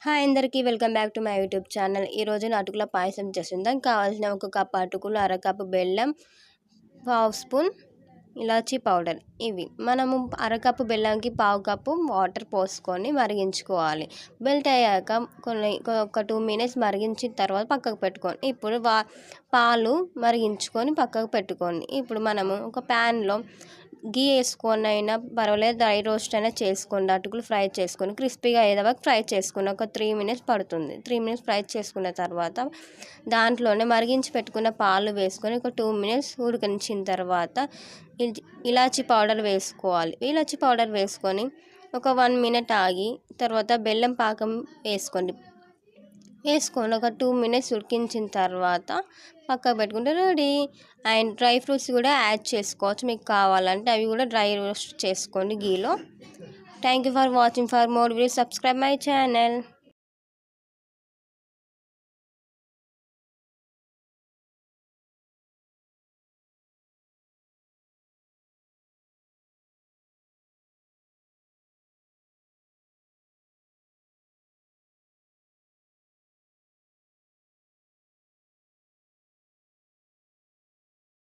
Hi అందరికీ welcome back to my YouTube channel. ఈరోజు అటుకుల పాయసం చేస్తుంది. దానికి కావాల్సిన 1 కప్ అటుకులు, అరకప్పు బెల్లం, పావు స్పూన్ ఇలాచీ పౌడర్. ఇవి మనము అరకప్పు బెల్లంకి పావు కప్పు వాటర్ పోసుకొని మరిగించుకోవాలి. మెల్ట్ అయ్యాక ఒక 2 మినిట్స్ మరిగించిన తర్వాత పక్కకు పెట్టుకోండి. ఇప్పుడు పాలు మరిగించుకొని పక్కకు పెట్టుకోండి. ఇప్పుడు మనము ఒక ప్యాన్లో గీ వేసుకొని అయినా పర్వాలేదు, డ్రై రోస్ట్ అయినా చేసుకోండి. అటుకులు ఫ్రై చేసుకొని క్రిస్పీగా అయ్యేదాకా ఫ్రై చేసుకుని ఒక 3 మినిట్స్ పడుతుంది. 3 మినిట్స్ ఫ్రై చేసుకున్న తర్వాత దాంట్లోనే మరిగించి పెట్టుకున్న పాలు వేసుకొని ఒక 2 మినిట్స్ ఉడికించిన తర్వాత ఇలాచీ పౌడర్ వేసుకోవాలి. ఇలాచీ పౌడర్ వేసుకొని ఒక 1 మినిట్ ఆగి తర్వాత బెల్లం పాకం వేసుకొని ఒక 2 మినిట్స్ ఉడికించిన తర్వాత పక్కకు పెట్టుకుంటే రెడీ. అండ్ డ్రై ఫ్రూట్స్ కూడా యాడ్ చేసుకోవచ్చు మీకు కావాలంటే, అవి కూడా డ్రై రోస్ట్ చేసుకోండి గీలో. Thank you for watching. For more videos subscribe my channel.